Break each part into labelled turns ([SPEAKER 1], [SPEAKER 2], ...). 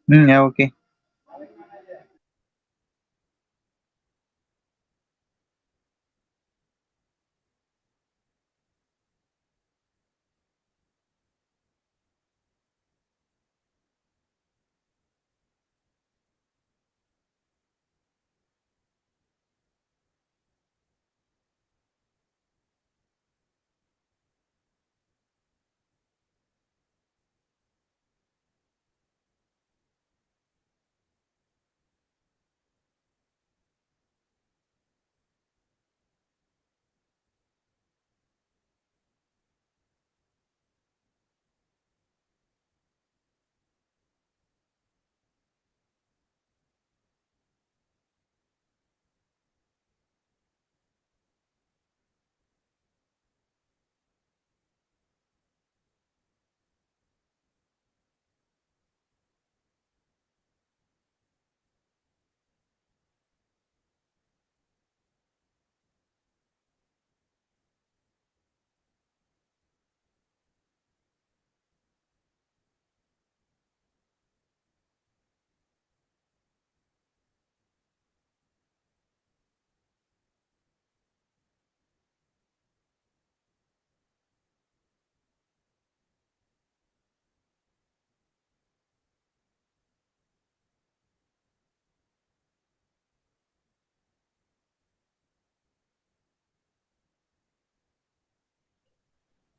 [SPEAKER 1] Yeah, okay.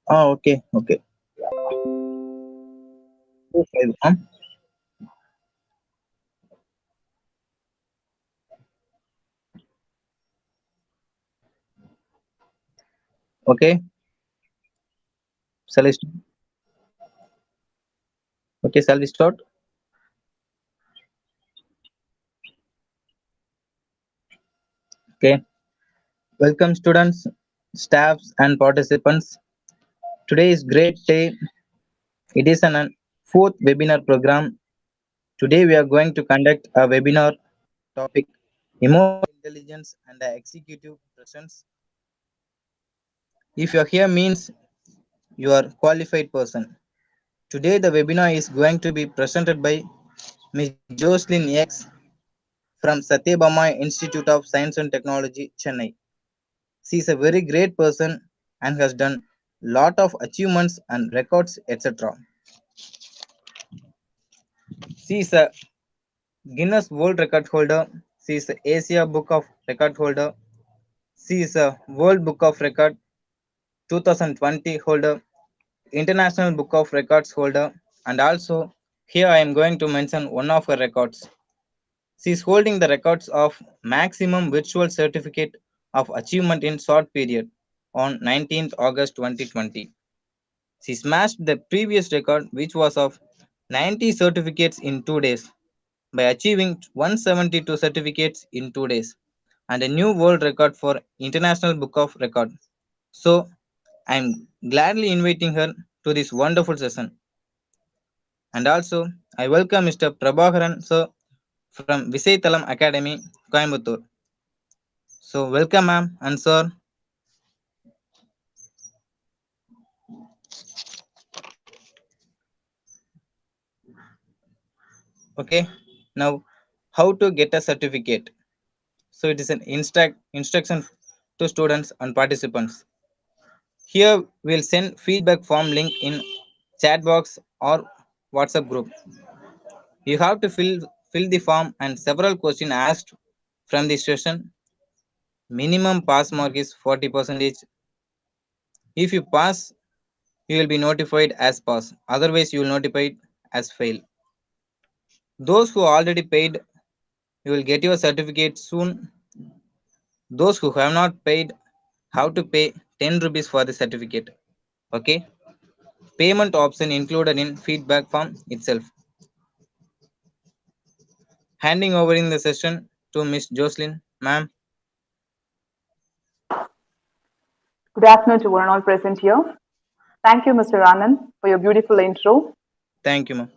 [SPEAKER 1] Oh, okay, okay. Okay, okay. Shall I st- okay, shall we start? Okay. Welcome, students, staffs, and participants. Today is great day. It is an fourth webinar program. Today we are going to conduct a webinar topic emotional intelligence and executive presence. If you are here means you are qualified person. Today the webinar is going to be presented by Ms. JOSELINE X from Satyabama Institute of Science and Technology, Chennai. She is a very great person and has done lot of achievements and records, etc. She is a Guinness World Record holder. She is a Asia Book of Record holder. She is a World Book of Record 2020 holder, International Book of Records holder, and also here I am going to mention one of her records. She is holding the records of maximum virtual certificate of achievement in short period on 19th August 2020. She smashed the previous record, which was of 90 certificates in 2 days, by achieving 172 certificates in 2 days and a new world record for International Book of Record. So, I am gladly inviting her to this wonderful session. And also, I welcome Mr. Prabhakaran sir from Visaythalam Academy, Coimbatore. So, welcome, ma'am and sir. Okay, now how to get a certificate. So, it is an instruction to students and participants. Here, we'll send feedback form link in chat box or WhatsApp group. You have to fill the form and several questions asked from the session. Minimum pass mark is 40%. If you pass, you will be notified as pass. Otherwise, you will notified as fail. Those who already paid, you will get your certificate soon. Those who have not paid, have to pay 10 rupees for the certificate. Okay. Payment option included in feedback form itself. Handing over in the session to Miss Jocelyn. Ma'am,
[SPEAKER 2] Good afternoon to one and all present here. Thank you, Mr. Anand, for your beautiful intro.
[SPEAKER 1] thank you, ma'am.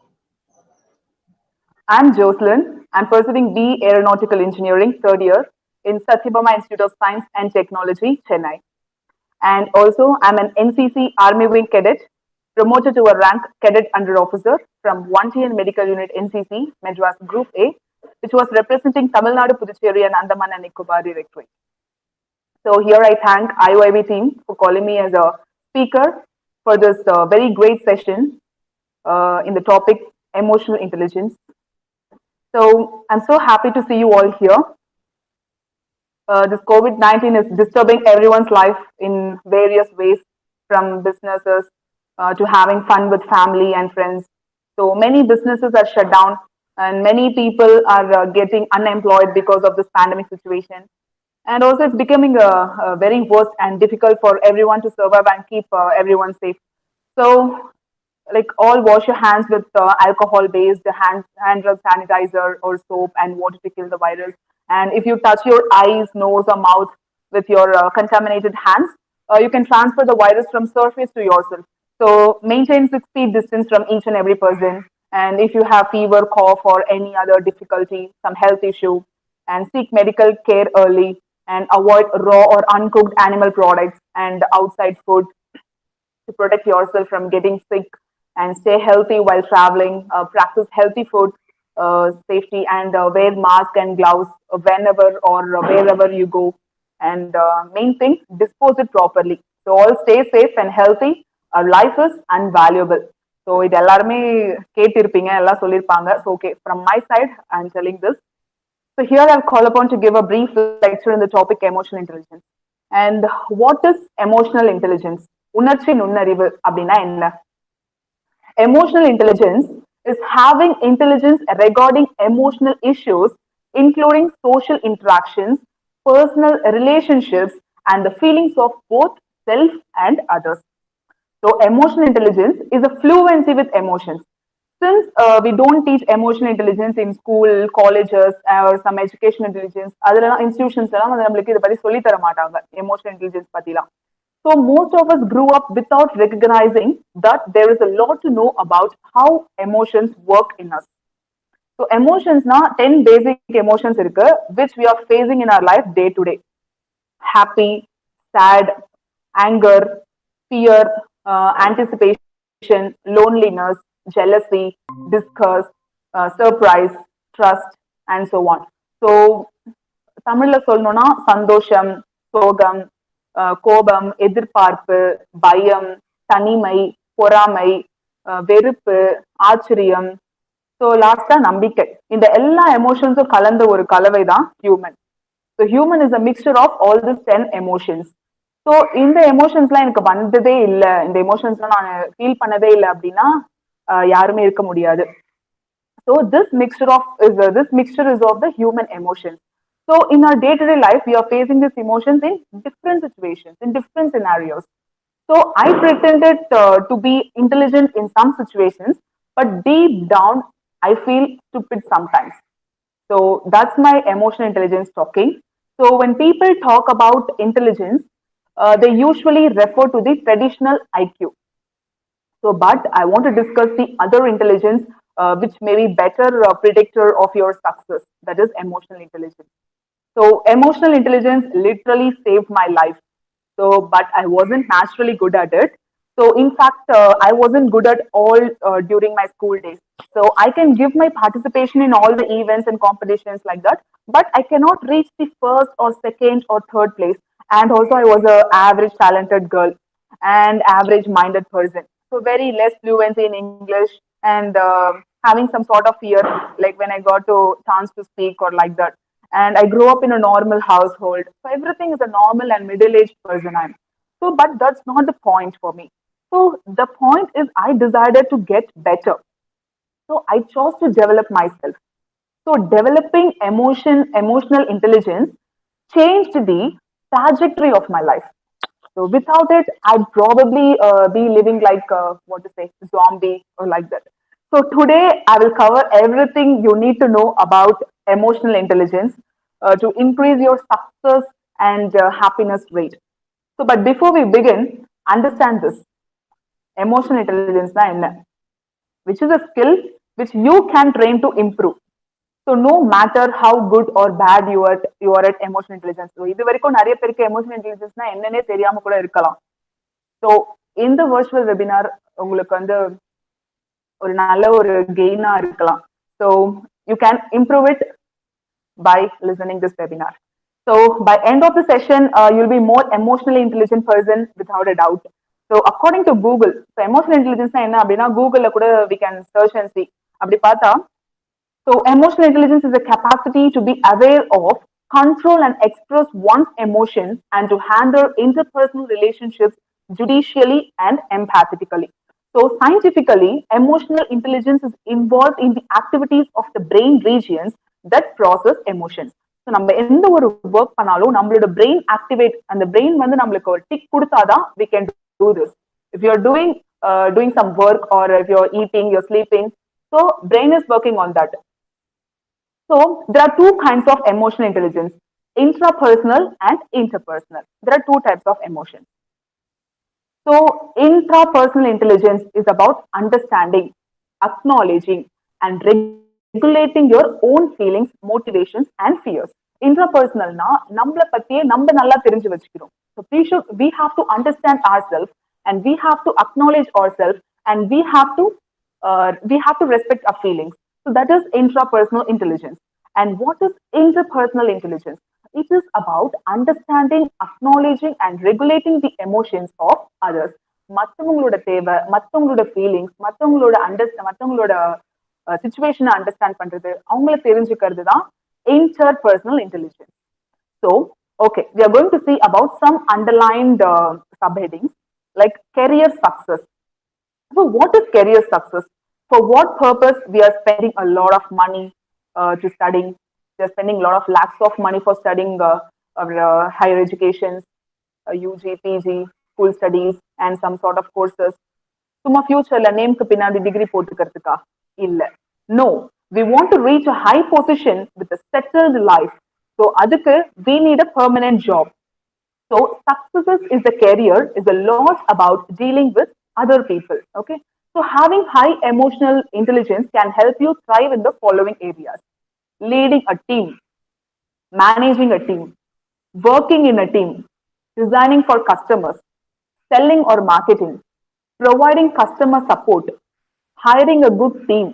[SPEAKER 2] I'm Jocelyn. I'm pursuing B Aeronautical Engineering third year in Satyabama Institute of Science and Technology, Chennai. And also, I'm an NCC Army Wing cadet promoted to a rank cadet under officer from 1TN Medical Unit NCC, Madras Group A, which was representing Tamil Nadu, Puducherry, and Andaman and Nicobar Directorate. So here I thank IOIB team for calling me as a speaker for this very great session in the topic emotional intelligence. So I'm so happy to see you all here. This COVID-19 is disturbing everyone's life in various ways, from businesses to having fun with family and friends. So many businesses are shut down, and many people are getting unemployed because of this pandemic situation. And also, it's becoming very worse and difficult for everyone to survive and keep everyone safe. So, like, all wash your hands with alcohol based hand rub sanitizer or soap and water to kill the virus. And if you touch your eyes, nose, or mouth with your contaminated hands, you can transfer the virus from surface to yourself. So maintain 6 feet distance from each and every person. And if you have fever, cough, or any other difficulty, some health issue, and seek medical care early, and avoid raw or uncooked animal products and outside food to protect yourself from getting sick, and stay healthy while traveling. Practice healthy food safety, and wear mask and gloves whenever or wherever you go. And main thing, dispose it properly. So all stay safe and healthy. Our life is invaluable. So இது எல்லாருமே கேட்டிருப்பீங்க, எல்லாம் சொல்லியிருப்பாங்க. So okay, from my side, I'm telling this. So here I've called upon to give a brief lecture in the topic emotional intelligence. And what is emotional intelligence? உணர்ச்சி நுண்ணறிவு அப்படின்னா என்ன? Emotional intelligence is having intelligence regarding emotional issues, including social interactions, personal relationships, and the feelings of both self and others. So, emotional intelligence is a fluency with emotions. Since we don't teach emotional intelligence in school, colleges, or some education intelligence, other institutions, emotional intelligence. So most of us grew up without recognizing that there is a lot to know about how emotions work in us. So emotions na 10 basic emotions irukku, which we are facing in our life day to day. Happy, sad, anger, fear, anticipation, loneliness, jealousy, disgust, surprise, trust, and so on. So தமிழ்ல சொல்லணும்னா சந்தோஷம், சோகம், கோபம், எதிர்பார்ப்பு, பயம், தனிமை, பொறாமை, வெறுப்பு, ஆச்சரியம், ஸோ லாஸ்டா நம்பிக்கை. இந்த எல்லா எமோஷன்ஸும் கலந்த ஒரு கலவை தான் human. So human is a mixture of all this 10 emotions. So இந்த எமோஷன்ஸ்லாம் எனக்கு வந்ததே இல்லை, இந்த எமோஷன்ஸ்லாம் நான் ஃபீல் பண்ணதே இல்லை அப்படின்னா யாருமே இருக்க முடியாது. So this mixture is of the human emotions. So in our day-to-day life, we are facing these emotions in different situations, in different scenarios. So I pretended to be intelligent in some situations, but deep down, I feel stupid sometimes. So that's my emotional intelligence talking. So when people talk about intelligence, they usually refer to the traditional IQ. So, but I want to discuss the other intelligence, which may be better predictor of your success, that is emotional intelligence. So emotional intelligence literally saved my life. So, but I wasn't naturally good at it. So in fact, I wasn't good at all during my school days. So I can give my participation in all the events and competitions like that, but I cannot reach the first or second or third place. And also I was a average talented girl and average minded person. So very less fluency in English, and having some sort of fear, like when I got to chance to speak or like that. And I grew up in a normal household. So everything is a normal and middle-aged person I'm. So, but that's not the point for me. So the point is I decided to get better. So I chose to develop myself. So developing emotional intelligence changed the trajectory of my life. So without it, I'd probably be living like what to say, zombie or like that. So today I will cover everything you need to know about emotional intelligence to increase your success and happiness rate. So, but before we begin, understand this: emotional intelligence na enna, which is a skill which you can train to improve. So no matter how good or bad you are at emotional intelligence. So இது வரைக்கும் நிறைய பேருக்கு emotional intelligence na என்னன்னே தெரியாம கூட இருக்கலாம். So இந்த virtual webinar உங்களுக்கு வந்து ஒரு நல்ல ஒரு கெயினா இருக்கலாம். So you can improve it by listening this webinar. So by end of the session, you'll be more emotionally intelligent person without a doubt. So according to Google, so emotional intelligence என்ன அப்படின்னா கூகுள்ல கூட we can search and see. அப்படி பார்த்தா so emotional intelligence is a capacity to be aware of, control and express one's emotions and to handle interpersonal relationships judicially and empathetically. So scientifically, emotional intelligence is involved in the activities of the brain regions that process emotions. So நம்ம எந்த ஒரு work பண்ணாலும் நம்மளோட brain activate அந்த brain வந்து நம்மளுக்கு ஒரு tick கொடுத்தாதான் we can do this. If you're doing some work or if you're eating, you're sleeping, so brain is working on that. So there are two kinds of emotional intelligence, intrapersonal and interpersonal. There are two types of emotions. So intrapersonal intelligence is about understanding, acknowledging, and regulating your own feelings, motivations, and fears. Intrapersonal na நம்மள பத்தியே நம்ம நல்லா தெரிஞ்சு வச்சுக்கிறோம். So we have to understand ourselves and we have to acknowledge ourselves and we have to respect our feelings. So that is intrapersonal intelligence. And what is interpersonal intelligence? It is about understanding, acknowledging, and regulating the emotions of others. மற்றவங்களோட தேவை, மற்றவங்களோட feelings, மற்றவங்களோட சுச்சுவேஷனை understand பண்றது, அவங்கள தெரிஞ்சுக்கிறது தான் interpersonal intelligence. So, okay, we are going to see about some underlined subheadings like career success. So, what is career success? For what purpose we are spending a lot of money to studying? We are spending a lot of lakhs of money for studying our higher educations, UG, PG, school studies, and some sort of courses. சும்மா ஃபியூச்சர்ல நேம்க்கு பின்னாடி degree போட்டுக்கிறதுக்கா இல்ல. No, we want to reach a high position with a settled life. So அதுக்கு we need a permanent job. So success is the career is a lot about dealing with other people. Okay. So having high emotional intelligence can help you thrive in the following areas: leading a team, managing a team, working in a team, designing for customers, selling or marketing, providing customer support, hiring a good team,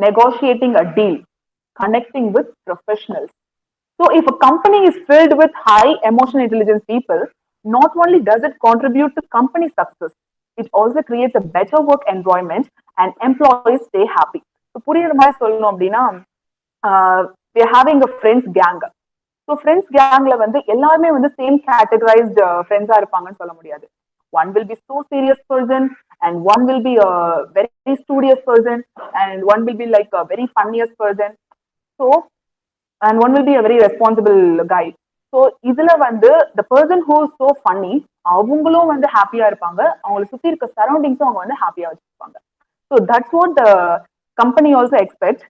[SPEAKER 2] negotiating a deal, connecting with professionals. So if a company is filled with high emotional intelligence people, not only does it contribute to company success, it also creates a better work environment and employees stay happy. So புரியுற மாதிரி சொல்லணும் அப்படின்னா we are having a friends gang. So friends gangல வந்து எல்லாருமே வந்து same categorised ஃப்ரெண்ட்ஸா இருப்பாங்கன்னு சொல்ல முடியாது. One will be so serious person and one will be a very studious person and one will be like a very funniest person. So and one will be a very responsible guy. So இதுல வந்து the person who is so funny அவங்களும் வந்து ஹாப்பியா இருப்பாங்க, அவங்களை சுத்தி இருக்க சரௌண்டிங்ஸும் அவங்க வந்து ஹாப்பியா வச்சிருப்பாங்க. So that's what the company also expects.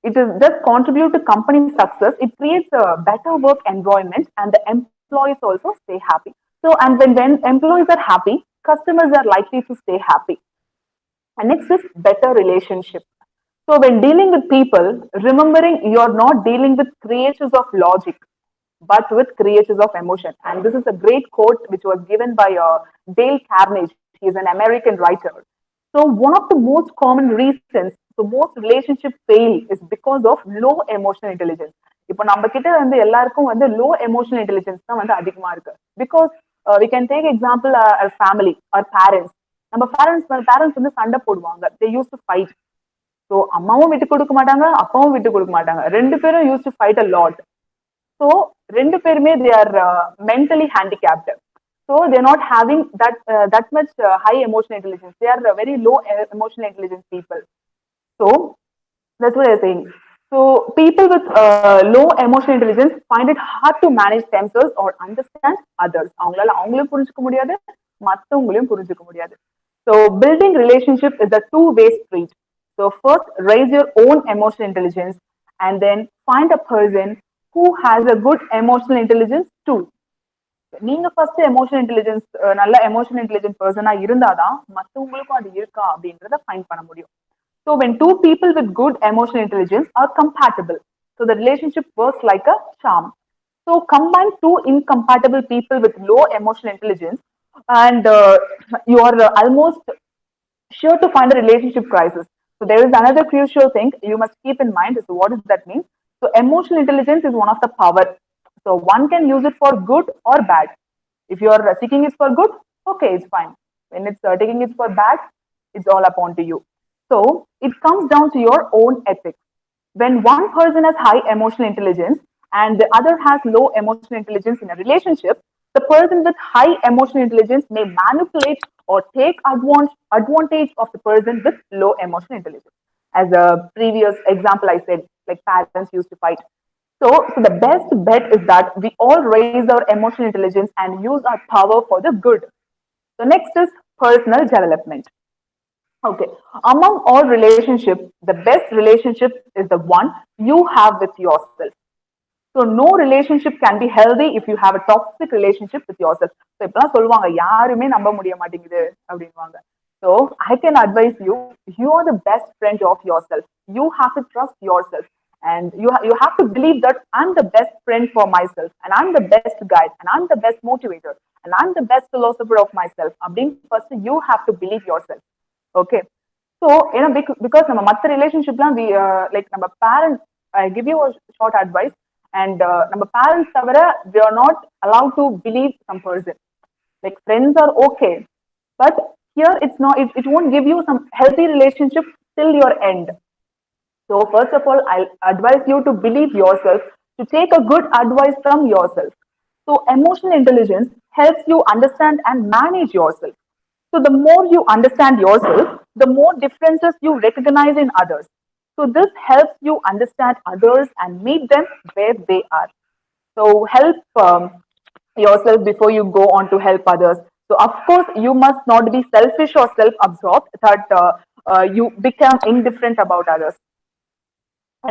[SPEAKER 2] It is just contribute to company success. It creates a better work environment and the employees also stay happy. So and when employees are happy, customers are likely to stay happy. And next is better relationship. So when dealing with people, remembering you're not dealing with creatures of logic, but with creatures of emotion. And this is a great quote which was given by Dale Carnegie. He is an American writer. So one of the most common reasons, so most relationship fail is because of low emotional intelligence. இப்போ நம்ம கிட்ட வந்து எல்லாருக்கும் வந்து low emotional intelligence தான் வந்து அதிகமா இருக்கு. Because we can take example our family, our parents. நம்ம parents வந்து சண்டை போடுவாங்க. They used to fight. So அம்மாவும் விட்டு கொடுக்க மாட்டாங்க, அப்பாவும் விட்டு கொடுக்க மாட்டாங்க. ரெண்டு பேரும் used to fight a lot. So ரெண்டு பேருமே they are mentally handicapped. So they're not having that much high emotional intelligence. They are very low emotional intelligence people. So that's what I'm saying. So people with low emotional intelligence find it hard to manage themselves or understand others. அவங்களால அவங்களையும் புரிஞ்சுக்க முடியாது, மற்றவங்களையும் புரிஞ்சுக்க முடியாது. So building relationship is a two-way street. So first raise your own emotional intelligence and then find a person who has a good emotional intelligence too. நீங்க first emotional intelligence நல்ல emotional intelligent பர்சனா இருந்தாதான் மற்றவங்களுக்கும் அது இருக்கா அப்படின்றத find பண்ண முடியும். So when two people with good emotional intelligence are compatible, so the relationship works like a charm. So combine two incompatible people with low emotional intelligence, and you are almost sure to find a relationship crisis. So there is another crucial thing you must keep in mind. So what does that mean? So emotional intelligence is one of the power. So one can use it for good or bad. If you are seeking it for good, okay, it's fine. When it's taking it for bad, it's all upon to you. So it comes down to your own ethics. When one person has high emotional intelligence and the other has low emotional intelligence in a relationship, the person with high emotional intelligence may manipulate or take advantage of the person with low emotional intelligence. As a previous example, I said, like parents used to fight. So the best bet is that we all raise our emotional intelligence and use our power for the good. So next is personal development. Okay. Among all relationships, the best relationship is the one you have with yourself. So no relationship can be healthy if you have a toxic relationship with yourself. So இப்பெல்லாம் சொல்லுவாங்க யாருமே நம்ப முடிய மாட்டேங்குது அப்படின்வாங்க. So I can advise you, you are the best friend of yourself. You have to trust yourself. And you have to believe that I'm the best friend for myself, and I'm the best guide, and I'm the best motivator, and I'm the best philosopher of myself. First, you have to believe yourself. Okay. So, because நம்ம மற்ற ரிலேஷன்ஷிப்லாம் like நம்ம parents, I give you a short advice, and நம்ம parents தவிர we are not allowed to believe some person. Like friends are okay, but here it's not. It won't give you some healthy relationship till your end. So first of all, I'll advise you to believe yourself, to take a good advice from yourself. So emotional intelligence helps you understand and manage yourself. So the more you understand yourself, the more differences you recognize in others. So this helps you understand others and meet them where they are. So help yourself before you go on to help others. So of course, you must not be selfish or self-absorbed that you become indifferent about others.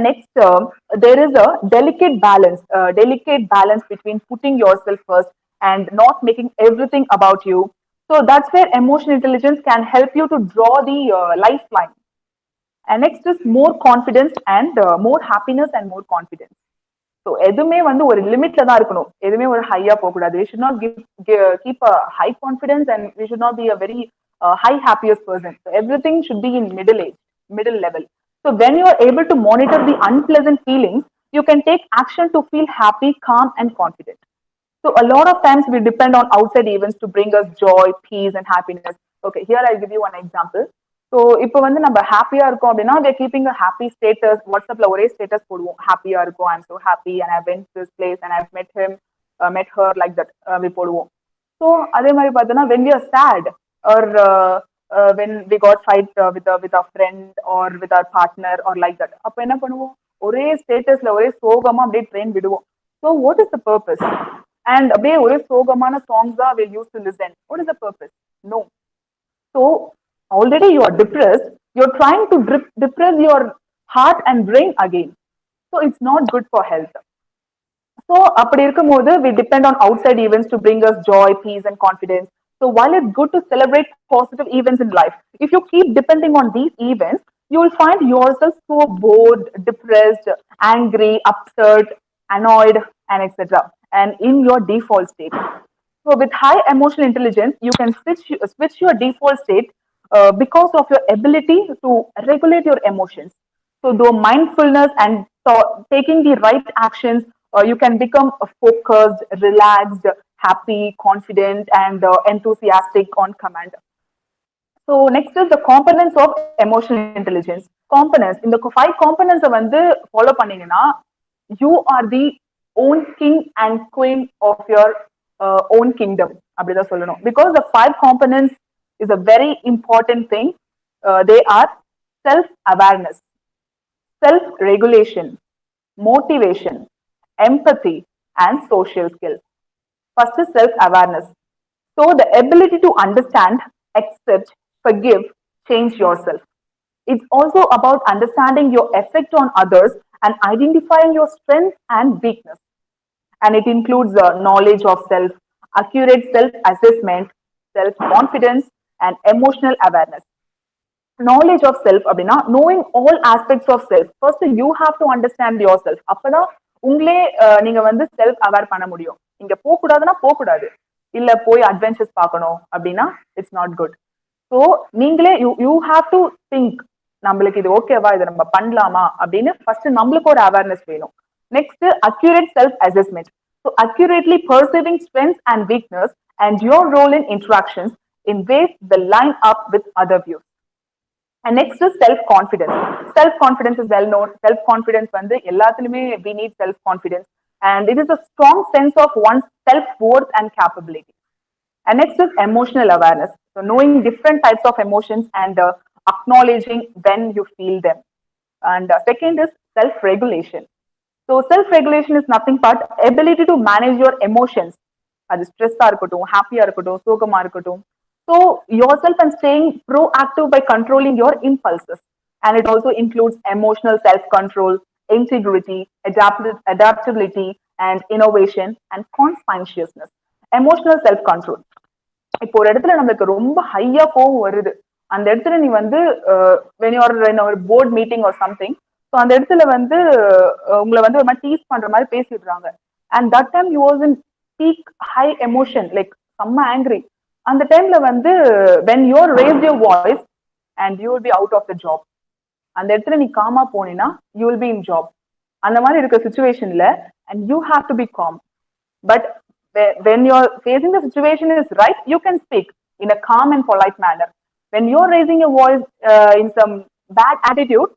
[SPEAKER 2] Next, there is a delicate balance between putting yourself first and not making everything about you. So that's where emotional intelligence can help you to draw the lifeline. And next is more confidence and more happiness and more confidence. So எதுவுமே வந்து ஒரு லிமிட்ல தான் இருக்கணும், எதுவுமே ஒரு ஹையா போகக்கூடாது. We should not keep a high confidence and we should not be a very high happiest person. So everything should be in middle level. So when you are able to monitor the unpleasant feelings, you can take action to feel happy, calm, and confident. So a lot of times we depend on outside events to bring us joy, peace, and happiness. Okay, here I'll give you one example. So இப்போ வந்து நம்ம ஹாப்பியா இருக்கோம் அப்படின்னா we are keeping a happy status. வாட்ஸ்அப்ல ஒரே status போடுவோம், ஹாப்பியா இருக்கும், I am so happy and I went to this place and I've met him, met her, like that we போடுவோம். ஸோ அதே மாதிரி பார்த்தோன்னா when we are sad or when we got fight with our friend or with our partner or like that, அப்போ என்ன பண்ணுவோம், ஒரே ஸ்டேட்டஸ்ல ஒரே சோகமா அப்படியே ட்ரெயின் விடுவோம். So what is the purpose? And அப்படியே ஒரே சோகமான சாங்ஸ் தான் we used to listen. What is the purpose? No. So already you are depressed, you're trying to depress your heart and brain again. So it's not good for health. So அப்படி இருக்கும்போது we depend on outside events to bring us joy, peace, and confidence. So while it's good to celebrate positive events in life, if you keep depending on these events, you will find yourself so bored, depressed, angry, upset, annoyed, and etc. And in your default state. So with high emotional intelligence, you can switch your default state because of your ability to regulate your emotions. So though mindfulness and taking the right actions, you can become focused, relaxed, happy, confident, and enthusiastic on command. So next is the components of emotional intelligence. Components. In the 5 components வந்து follow பண்ணீங்கன்னா, you are the own king and queen of your own kingdom. அப்படிதான் சொல்லணும். Because the 5 components is a very important thing. They are self-awareness, self-regulation, motivation, empathy, and social skill. First is self-awareness. So the ability to understand, accept, forgive, change yourself. It's also about understanding your effect on others and identifying your strengths and weakness. And it includes knowledge of self, accurate self-assessment, self-confidence, and emotional awareness. Knowledge of self அப்படின்னா knowing all aspects of self. First you have to understand yourself. அப்பதான் உங்களே நீங்க வந்து self aware பண்ண முடியும். இங்க போக கூடாதுன்னா போக கூடாது. இல்ல போய் அட்வென்ச்சர்ஸ் பார்க்கணும் அப்படின்னா இட்ஸ் நாட் குட். ஸோ நீங்களே யூ ஹாவ் டு திங்க், நம்மளுக்கு இது ஓகேவா, இதை நம்ம பண்ணலாமா அப்படின்னு ஃபர்ஸ்ட் நம்மளுக்கு ஒரு அவேர்னஸ் வேணும். Next accurate self assessment. So accurately perceiving strengths and weakness and your role in interactions in ways the line up with other views. And next is self-confidence. Self-confidence is well known. Self-confidence வந்து எல்லாத்துலயுமே we need self-confidence. And it is a strong sense of one's self-worth and capability. And next is emotional awareness. So knowing different types of emotions and acknowledging when you feel them. And second is self-regulation. So self-regulation is nothing but ability to manage your emotions. அது ஸ்ட்ரெஸ்ஸா இருக்கட்டும், ஹாப்பியா இருக்கட்டும், சோகமா இருக்கட்டும். So yourself and staying proactive by controlling your impulses. And it also includes emotional self-control, integrity, adaptability, and innovation, and conscientiousness. Emotional self-control. இப்போ ஒரு இடத்துல நம்மளுக்கு ரொம்ப ஹையா கோவம் வருது, அந்த இடத்துல நீ வந்து when you are in a board meeting or something, so அந்த இடத்துல வந்து உங்களை வந்து ஒரு மாதிரி டீஸ் பண்ற மாதிரி பேசிடுறாங்க. And that time you was in peak high emotion, like செம்ம ஆங்கிரி. அந்த டைம்ல வந்து when you raised your voice and you will be out of the job. அந்த இடத்துல நீ காமா போனீங்கன்னா you will be in job. அந்த மாதிரி இருக்க சுச்சுவேஷன்ல and you have to be calm. But when you're facing the situation is right, you can speak in a calm and polite manner. When you're raising your voice in some bad attitude,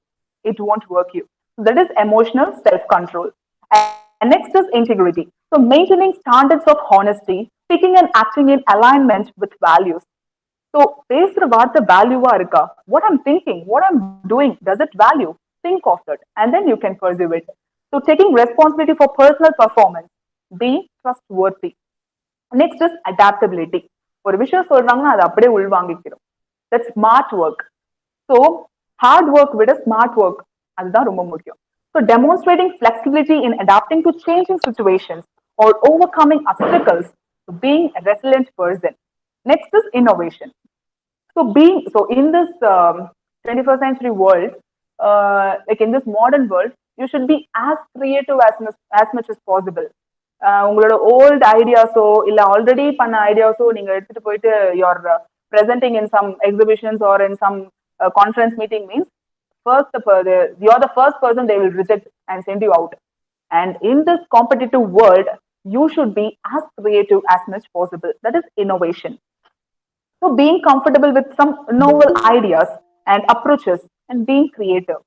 [SPEAKER 2] it won't work you. So that is emotional self-control. And next is integrity. So maintaining standards of honesty, speaking and acting in alignment with values. So பேசுற வார்த்தை வேல்யூவா இருக்கா? What I'm thinking, what I'm doing, does it value? Think of it and then you can pursue it. So taking responsibility for personal performance, be trustworthy. Next is adaptability. ஒரு விஷயம் சொல்றாங்கன்னா அதை அப்படியே உள்வாங்கிக்கிறோம். That's smart work. So hard work விட smart work அதுதான் ரொம்ப முக்கியம். So demonstrating flexibility in adapting to changing situations or overcoming obstacles, so being a resilient person. Next is innovation. So in this 21st century world, like in this modern world, you should be as creative as much as possible. உங்களோட volt ஐடியாஸோ இல்ல already பண்ண ஐடியாஸோ நீங்க எடுத்துட்டு போயிட்டு your presenting in some exhibitions or in some conference meeting means you're the first person they will reject and send you out. And in this competitive world, you should be as creative as much possible. That is innovation. So being comfortable with some novel ideas and approaches and being creative.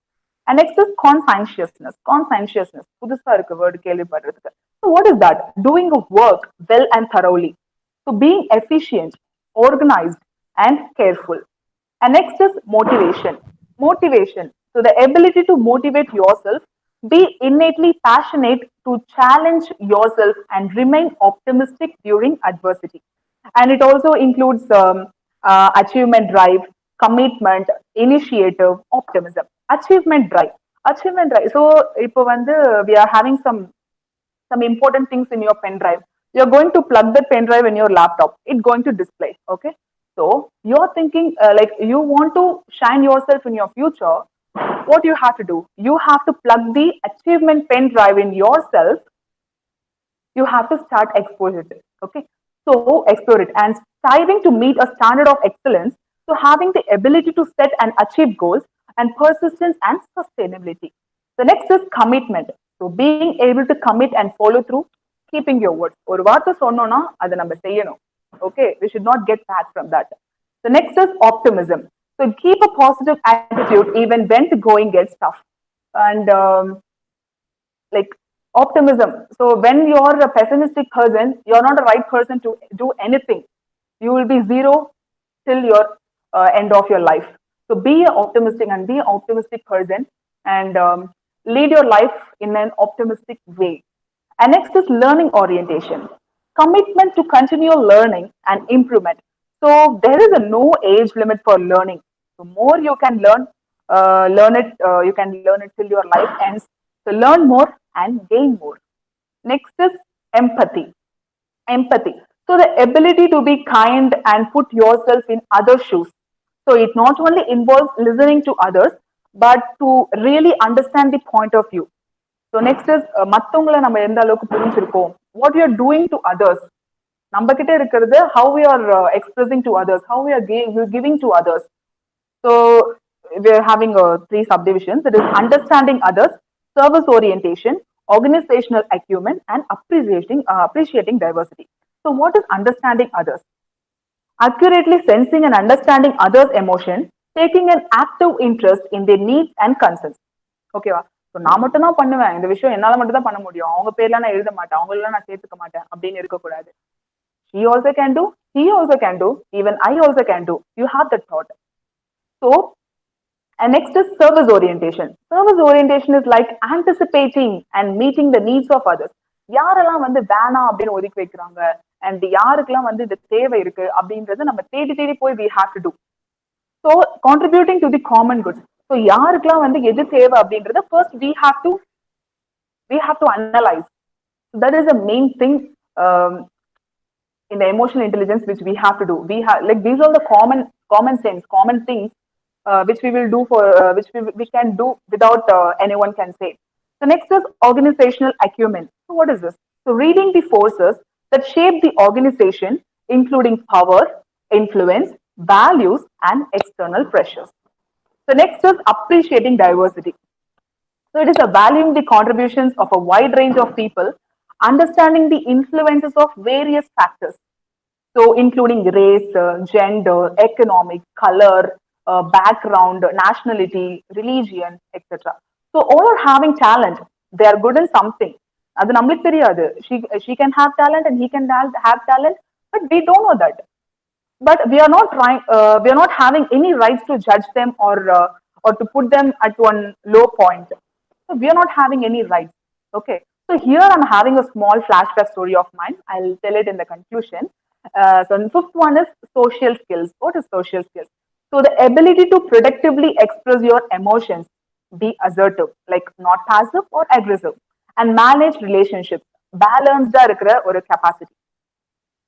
[SPEAKER 2] And next is conscientiousness. Conscientiousness. புதுசா இருக்கு word கேள்விப்படுறதுக்கு. So what is that? Doing a work well and thoroughly. So being efficient, organized, and careful. And next is motivation. Motivation. So the ability to motivate yourself, be innately passionate to challenge yourself and remain optimistic during adversity. And it also includes achievement drive, commitment, initiative, optimism. Achievement drive. Achievement drive. So இப்போ வந்து we are having some important things in your pen drive. You're going to plug that pen drive in your laptop. It's going to display. Okay. So you're thinking like you want to shine yourself in your future. What you have to do? You have to plug the achievement pen drive in yourself. You have to start exposure it. Okay. So explore it and striving to meet a standard of excellence. So having the ability to set and achieve goals and persistence and sustainability. The next is commitment. So being able to commit and follow through, keeping your words. ஒரு வார்த்தை சொன்னோம்னா அதை நம்ம செய்யணும். Okay, we should not get back from that. The next is optimism. So keep a positive attitude even when the going gets tough. And like optimism. So when you're a pessimistic person, you're not the right person to do anything. You will be zero till your end of your life. So be an optimistic and be an optimistic person and lead your life in an optimistic way. And next is learning orientation. Commitment to continual learning and improvement. So there is a no age limit for learning. So more you can learn it. You can learn it till your life ends. So learn more and gain more. Next is empathy. Empathy. So the ability to be kind and put yourself in other shoes. So it not only involves listening to others, but to really understand the point of view. So next is மத்தவங்களை நம்ம எந்த அளவுக்கு புரிஞ்சிருக்கோம். What you are doing to others. நம்ம கிட்ட இருக்கிறது how we are expressing to others, how we are giving to others. So we're having three subdivisions. That is understanding others, service orientation, organizational acumen, and appreciating diversity. So what is understanding others? Accurately sensing and understanding others' emotion, taking an active interest in their needs and concerns. ஓகேவா? So நான் மட்டும் தான் பண்ணுவேன், இந்த விஷயம் என்னால மட்டும் தான் பண்ண முடியும், அவங்க பேர்லாம் நான் எழுத மாட்டேன், அவங்களெல்லாம் நான் சேர்த்துக்க மாட்டேன் அப்படின்னு இருக்கக்கூடாது. She also can do, he also can do, even I also can do. You have that thought. So, and next is service orientation. Service orientation is like anticipating and meeting the needs of others. யாரெல்லாம் வந்து வேணாம் அப்படின்னு ஒதுக்கி வைக்கிறாங்க and யாருக்கெல்லாம் வந்து இது தேவை இருக்கு அப்படின்றத நம்ம தேடி தேடி போய் we have to do. So contributing to the common good. So யாருக்கெல்லாம் வந்து எது தேவை அப்படின்றத first we have to analyze. So that is the main thing in the emotional intelligence which we have to do. We have like these are the common sense, common things which we will do for which we can do without anyone can say. The next is organizational acumen. So what is this? So reading the forces that shape the organization, including power, influence, values, and external pressures. The next is appreciating diversity. So it is a valuing the contributions of a wide range of people, understanding the influences of various factors. So including race, gender, economic, color, background, nationality, religion, etc. So all are having talent. They are good in something. அது நம்மளுக்கு தெரியாது. She can have talent and he can have talent, but we don't know that. But we are not trying. We are not having any rights to judge them or to put them at one low point. So we are not having any rights. Okay. So here I'm having a small flashback story of mine. I'll tell it in the conclusion. So the fifth one is social skills. What is social skills? So the ability to productively express your emotions, be assertive, like not passive or aggressive, and manage relationships, balanced or capacity.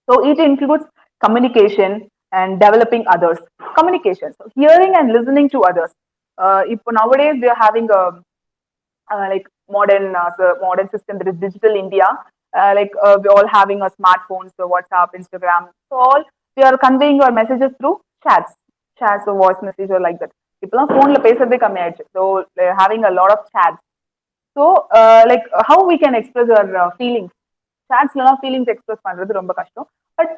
[SPEAKER 2] So it includes communication and developing others. Communication, so hearing and listening to others. If nowadays we are having a like modern system that is digital India. We're all having a smartphone, so WhatsApp, Instagram. So all we are conveying our messages through chats or voice message or like that. People are phone la pesradhe kammi aichu. So they're having a lot of chats. So how we can express our feelings. Chats la feelings express பண்றது ரொம்ப கஷ்டம். But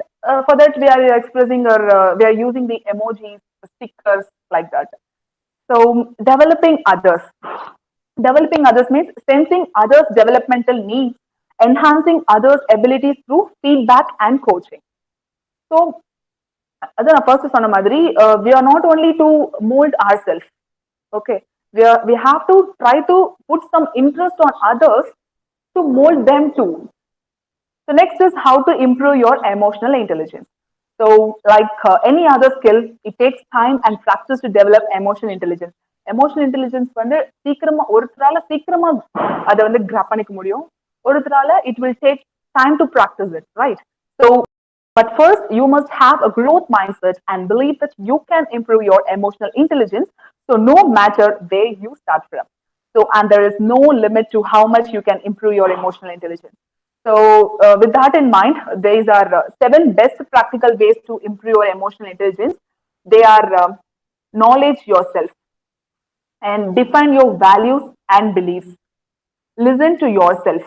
[SPEAKER 2] for that we are expressing our we are using the emojis, stickers like that. So developing others means sensing others' developmental needs, enhancing others' abilities through feedback and coaching. So அதான் நான் first சொன்ன மாதிரி we are not only to mold ourselves. Okay, we have to try to put some interest on others to mold them too. So next is how to improve your emotional intelligence. So like any other skill, it takes time and practice to develop emotional intelligence. Emotional intelligence வந்து சீக்கிரமா ஒருத்தரால சீக்கிரமா அதை வந்து graph பண்ணிக்க முடியும், ஒருத்தரால it will take time to practice it, right? So but first you must have a growth mindset and believe that you can improve your emotional intelligence, so no matter where you start from. So and there is no limit to how much you can improve your emotional intelligence. So with that in mind, these are 7 best practical ways to improve your emotional intelligence. They are knowledge yourself and define your values and beliefs. Listen to yourself.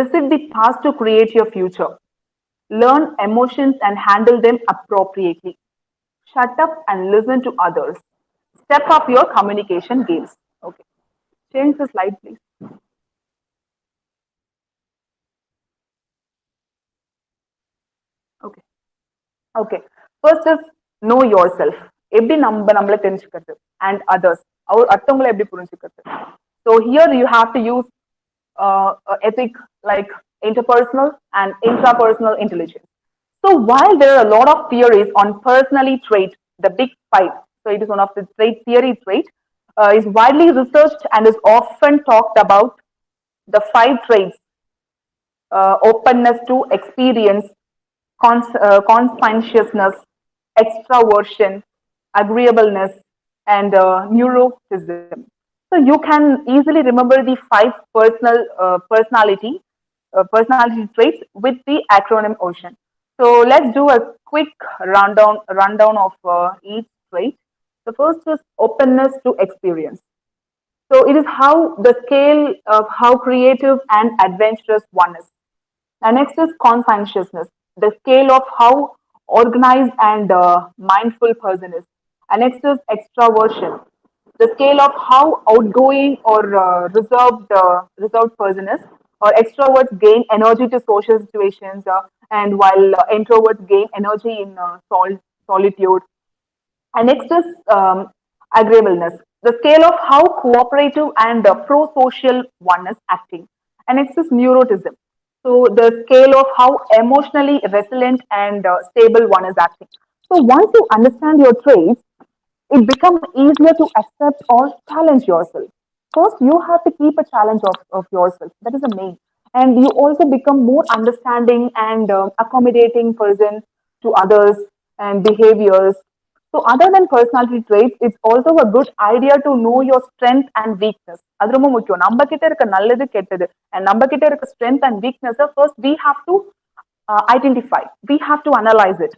[SPEAKER 2] Visit the past to create your future. Learn emotions and handle them appropriately. Shut up and listen to others. Step up your communication games. Okay. Change the slide, please. Okay. Okay. First is know yourself. எப்படி நம்மள தெரிஞ்சுக்கிறது and others. அடுத்தவங்களை எப்படி புரிஞ்சுக்கிறது. So here you have to use ethic like interpersonal and intrapersonal intelligence. So while there are a lot of theories on personality trait, the big five, so it is one of the trait, is widely researched and is often talked about. The 5 traits: openness to experience, conscientiousness, extraversion, agreeableness, and neuroticism. So you can easily remember the 5 personality personality traits with the acronym OCEAN. So let's do a quick rundown of each trait. The first is openness to experience. So it is how the scale of how creative and adventurous one is. And next is conscientiousness, the scale of how organized and mindful person is. And next is extraversion, the scale of how outgoing or reserved person is. Or extroverts gain energy to social situations, and while introverts gain energy in solitude. And next is agreeableness, the scale of how cooperative and pro-social one is acting. And next is neuroticism, so the scale of how emotionally resilient and stable one is acting. So once you understand your traits, it becomes easier to accept or challenge yourself. First, you have to keep a challenge of yourself. That is the main. And you also become more understanding and accommodating person to others and behaviors. So other than personality traits, it's also a good idea to know your strength and weakness. அது ரொம்ப முக்கியம். நம்ம கிட்ட இருக்க நல்லது கெட்டது and நம்ம கிட்ட இருக்க strength and weakness first we have to identify. We have to analyze it.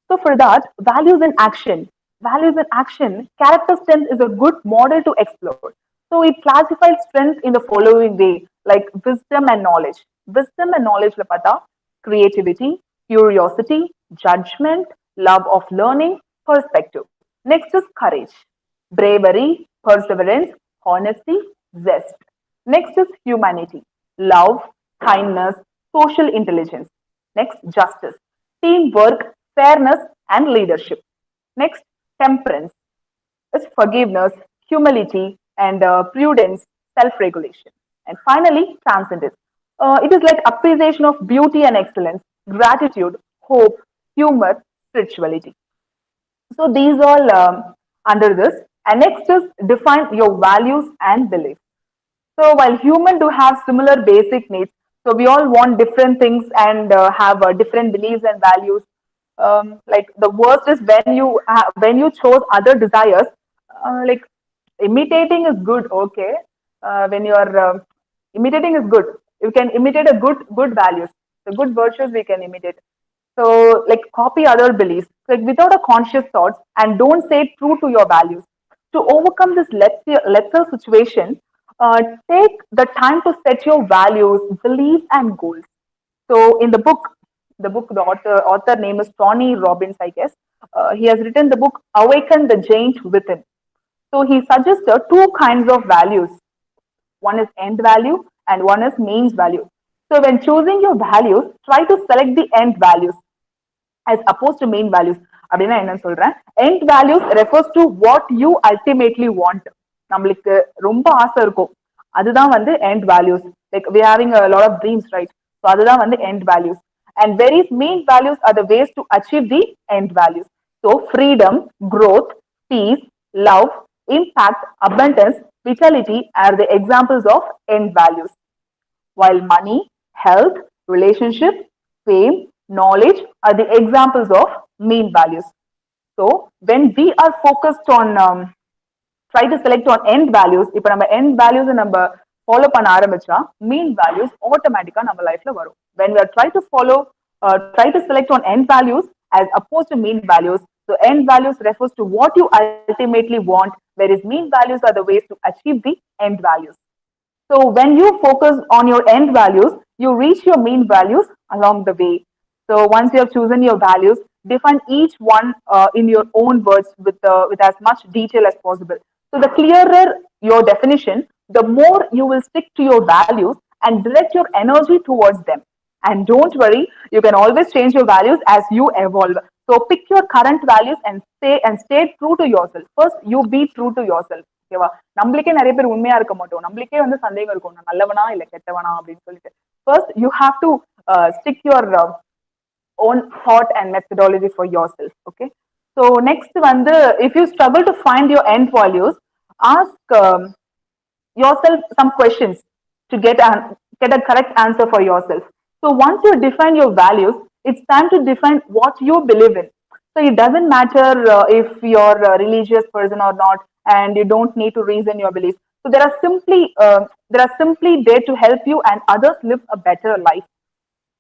[SPEAKER 2] So for that, values in action. Values in action, character strength is a good model to explore. So it classifies strengths in the following way, like wisdom and knowledge. Wisdom and knowledge lapata, creativity, curiosity, judgment, love of learning, perspective. Next is courage, bravery, perseverance, honesty, zest. Next is humanity, love, kindness, social intelligence. Next, justice, teamwork, fairness, and leadership. Next, temperance is forgiveness, humility, and prudence, self regulation. And finally, transcendence. It is like appreciation of beauty and excellence, gratitude, hope, humor, spirituality. So these all under this. And next is define your values and beliefs. So while human do have similar basic needs, so we all want different things and have different beliefs and values. Like the worst is when you chose other desires. Like imitating is good, okay. When you are imitating is good. You can imitate a good values, the good virtues we can imitate. So like copy other beliefs, like without a conscious thoughts, and don't say true to your values. To overcome this let's situation, take the time to set your values, beliefs, and goals. So in the author name is Tony Robbins, I guess. He has written the book Awaken the Giant Within. So he suggests two kinds of values. One is end value and one is means value. So when choosing your values, try to select the end values as opposed to main values. அப்படின்னா என்ன சொல்றேன், end values refers to what you ultimately want. நம்மளுக்கு ரொம்ப ஆசை இருக்கும், அதுதான் வந்து end values. Like we are having a lot of dreams, right? So அதுதான் வந்து end values. And various main values are the ways to achieve the end values. So freedom, growth, peace, love, impact, abundance, vitality are the examples of end values. While money, health, relationship, fame, knowledge are the examples of mean values. So when we are focused on try to select on end values, இப்போ நம்ம end values நம்ம follow பண்ண ஆரம்பிச்சா mean values automatically நம்ம லைஃப்ல வரும். When we are try to select on end values as opposed to mean values, so end values refers to what you ultimately want, whereas mean values are the ways to achieve the end values. So when you focus on your end values, you reach your mean values along the way. So once you have chosen your values, define each one in your own words with as much detail as possible. So the clearer your definition, the more you will stick to your values and direct your energy towards them. And don't worry, you can always change your values as you evolve. So pick your current values and stay true to yourself. First, you be true to yourself. ஓகேவா? நம்மளுக்கே நிறைய பேர் உண்மையா இருக்க மாட்டோம், நம்மளுக்கே வந்து சந்தேகம் இருக்கும், நான் நல்லவனா இல்ல கெட்டவனா அப்படின்னு சொல்லிட்டு. First, you have to stick your own thought and methodology for yourself. Okay. So next வந்து, if you struggle to find your end values, ask yourself some questions to get a correct answer for yourself. So once you define your values, it's time to define what you believe in. So it doesn't matter if you're a religious person or not, and you don't need to reason your beliefs. So there are simply there to help you and others live a better life.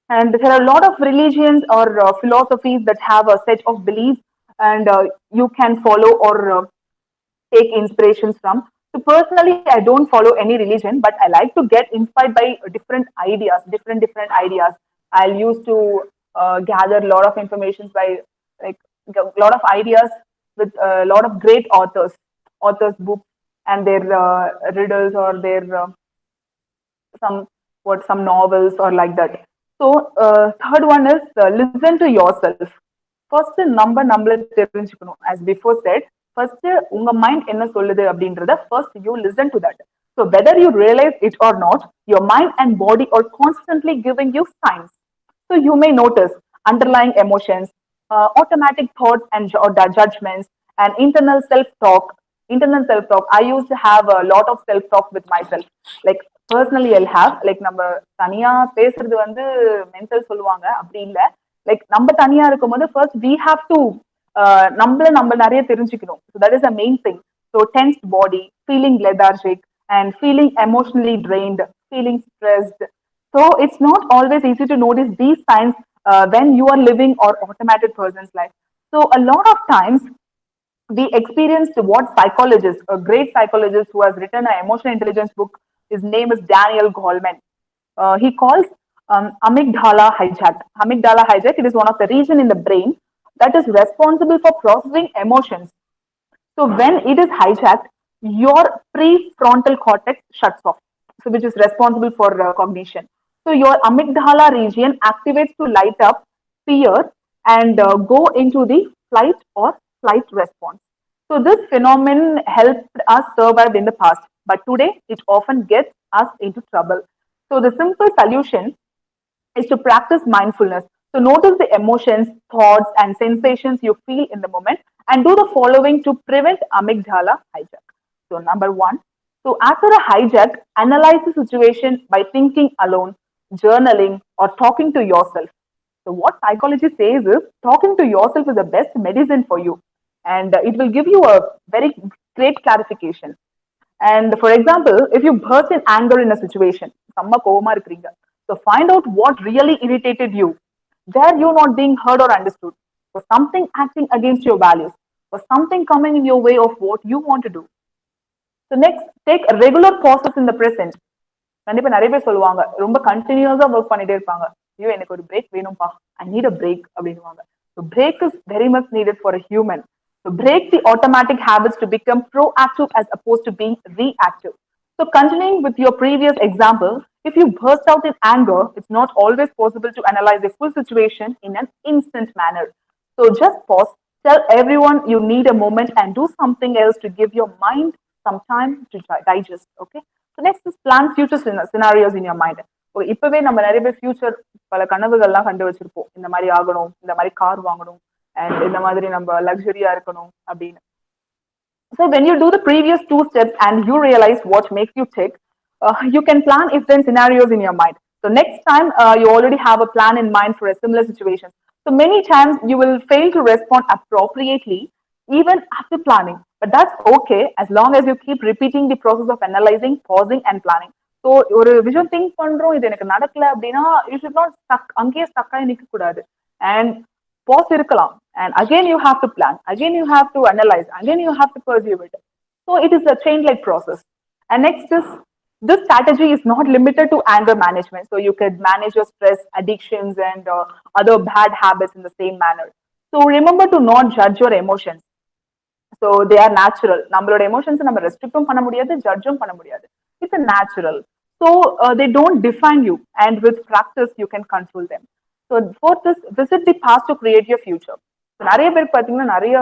[SPEAKER 2] And there are a lot of religions or philosophies that have a set of beliefs, and you can follow or take inspirations from. So personally, I don't follow any religion, but I like to get inspired by different ideas. I'll use to gather a lot of information by like a lot of ideas with a lot of great authors' books and their riddles or their some some novels or like that. So third one is listen to yourself. First நம்மள தெரிஞ்சுக்கணும். As before said, first உங்க mind என்ன சொல்லுது அப்படின்றத first you listen to that. So whether you realize it or not, your mind and body are constantly giving you signs. So you may notice underlying emotions, automatic thoughts and judgments, and internal self-talk. Internal self-talk. I used to have a lot of self-talk with myself. Like personally, I'll have like நம்ம தனியா பேசுறது வந்து mental சொல்லுவாங்க, அப்படி இல்ல. Like நம்ம தனியா இருக்கும்போது ஃபர்ஸ்ட் வி ஹாவ் டு நம்ம நிறைய தெரிஞ்சுக்கணும். So that is a main thing. So tensed body, feeling lethargic and feeling emotionally trained, feeling stressed. So it's not always easy to notice these signs when you are living or automated person's life. So a lot of times we experienced what psychologist, a great psychologist who has written an emotional intelligence book, his name is Daniel Goleman. He calls amygdala hijack. Amygdala hijack, it is one of the region in the brain that is responsible for processing emotions. So when it is hijacked, your prefrontal cortex shuts off, so which is responsible for cognition. So your amygdala region activates to light up fear and go into the flight or flight response. So this phenomenon helped us survive in the past, but today it often gets us into trouble. So the simple solution is to practice mindfulness. So notice the emotions, thoughts, and sensations you feel in the moment, and do the following to prevent amygdala hijack. So number one, so after a hijack, analyze the situation by thinking alone, journaling, or talking to yourself. So what psychology says is talking to yourself is the best medicine for you, and it will give you a very great clarification. And for example, if you burst in anger in a situation, செம்ம கோவமா இருக்கிறீங்க. So find out what really irritated you. Were you not being heard or understood? Was something acting against your values? Was something coming in your way of what you want to do? So next, take a regular pauses in the present. கண்டிப்பா நிறைய பேர் சொல்லுவாங்க, ரொம்ப கண்டினியூஸா work பண்ணிட்டே இருப்பாங்க. ஐயோ எனக்கு ஒரு பிரேக் வேணும்பா, ஐ நீட் அ பிரேக் அப்படின்னுவாங்க. So break is very much needed for a human. So break the automatic habits to become proactive as opposed to being reactive. So continuing with your previous example, if you burst out in anger, it's not always possible to analyze the full situation in an instant manner. So just pause, tell everyone you need a moment and do something else to give your mind some time to digest. Okay. So next is plan future scenarios in your mind. இப்பவே நம்ம நிறைய பேர் future பல கனவுகள்லாம் கண்டு வச்சிருப்போம். இந்த மாதிரி ஆகணும், இந்த மாதிரி கார் வாங்கணும், அண்ட் இந்த மாதிரி நம்ம லக்ஸரியா இருக்கணும் அப்படின்னு. So when you do the previous two steps and you realize what makes you tick, you can plan if then scenarios in your mind. So next time you already have a plan in mind for a similar situation. So many times you will fail to respond appropriately even after planning, but that's okay as long as you keep repeating the process of analyzing, pausing, and planning. So ஒரு விஷயம் think பண்றோம், இது எனக்கு நடக்கல அப்படின்னா you should not stuck, அங்கேயே stuck ஆகி நிற்க கூடாது. அண்ட் pause இருக்கலாம், and again you have to plan, again you have to analyze, again you have to pursue it. So it is a chain like process. And next is, this strategy is not limited to anger management, so you could manage your stress, addictions, and other bad habits in the same manner. So remember to not judge your emotions. So they are natural. நம்மளோட emotions நம்ம ரெஸ்ட்ரிக்டும் பண்ண முடியாது, ஜட்ஜும் பண்ண முடியாது. It's a natural. So they don't define you, and with practice you can control them. So fourth is, visit the past to create your future. So நிறைய பேருக்கு பார்த்தீங்கன்னா நிறைய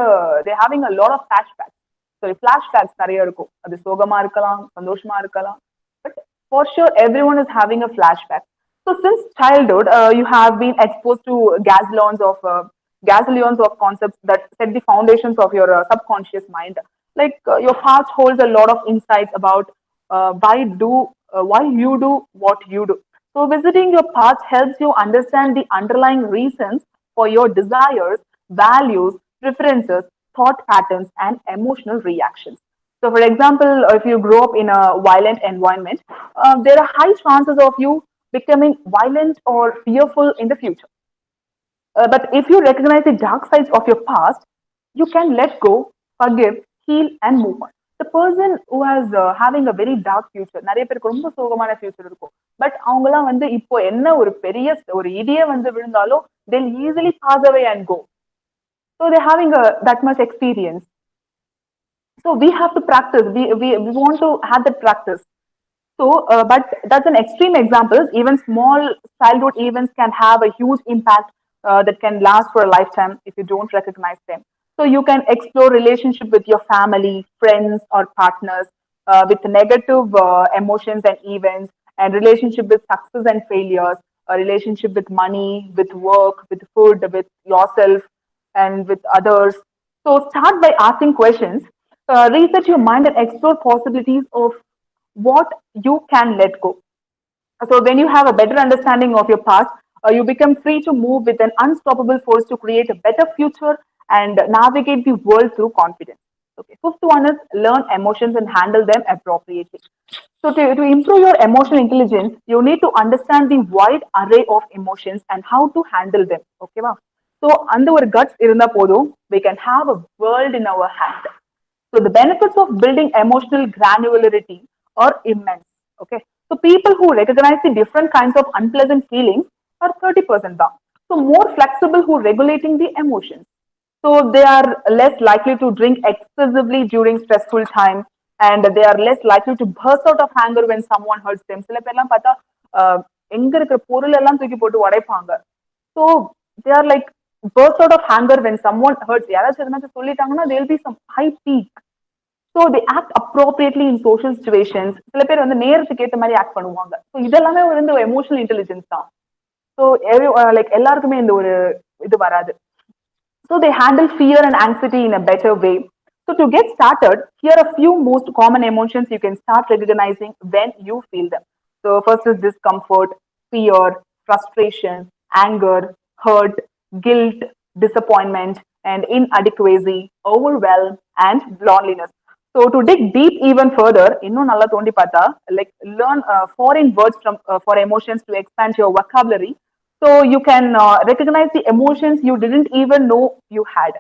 [SPEAKER 2] they having a lot of flashbacks. So flashbacks நிறைய இருக்கும். அது சோகமா இருக்கலாம், சந்தோஷமா இருக்கலாம். But for sure everyone is having a flashback. So since childhood you have been exposed to gazillions of concepts that set the foundations of your subconscious mind. Like your past holds a lot of insights about why you do what you do. So visiting your past helps you understand the underlying reasons for your desires, values, preferences, thought patterns, and emotional reactions. So, for example, if you grow up in a violent environment, there are high chances of you becoming violent or fearful in the future. But if you recognize the dark sides of your past, you can let go, forgive, heal, and move on. The person who has having a very dark future, நிறைய பேருக்கு ரொம்ப சோகமான future இருக்கும். But அவங்கலாம் வந்து இப்போ என்ன ஒரு பெரிய ஒரு இடியே வந்து விழுந்தாலும் they'll easily pass away and go. So they're having that much experience. So we have to practice. We want to have that practice. So, but that's an extreme example. Even small childhood events can have a huge impact that can last for a lifetime if you don't recognize them. So you can explore relationship with your family, friends, or partners with negative emotions and events, and relationship with success and failures, a relationship with money, with work, with food, with yourself, and with others. So start by asking questions. Research your mind and explore possibilities of what you can let go. So when you have a better understanding of your past, you become free to move with an unstoppable force to create a better future and navigate the world through confidence. Okay. Fifth one is learn emotions and handle them appropriately. So to improve your emotional intelligence, you need to understand the wide array of emotions and how to handle them. Okay, wow. So அந்த ஒரு guts இருந்தா போதும், we can have a world in our hand. So the benefits of building emotional granularity are immense. Okay. So people who recognize the different kinds of unpleasant feelings are 30% down. So more flexible who regulating the emotions. So they are less likely to drink excessively during stressful time, and they are less likely to burst out of anger when someone hurts them. சில பேர்லாம் பார்த்தா எங்க இருக்கிற பொருள் எல்லாம் தூக்கி போட்டு உடைப்பாங்க. So they are like burst out of anger when someone hurts. யாராச்சும் எதனாச்சும் சொல்லிட்டாங்கன்னா there will be some high peak. So they act appropriately in social situations. சில பேர் வந்து நேரத்துக்கு ஏத்த மாதிரி ஆக்ட் பண்ணுவாங்க. ஸோ இதெல்லாமே வந்து எமோஷனல் இன்டெலிஜென்ஸ் தான். ஸோ லைக் எல்லாருக்குமே இந்த ஒரு இது வராது. So they handle fear and anxiety in a better way. So to get started, here are a few most common emotions you can start recognizing when you feel them. So first is discomfort, fear, frustration, anger, hurt, guilt, disappointment, and inadequacy, overwhelm, and loneliness. So to dig deep even further, இன்னும் நல்லா தோண்டி பார்த்தா, like learn foreign words from for emotions to expand your vocabulary. So you can recognize the emotions you didn't even know you had.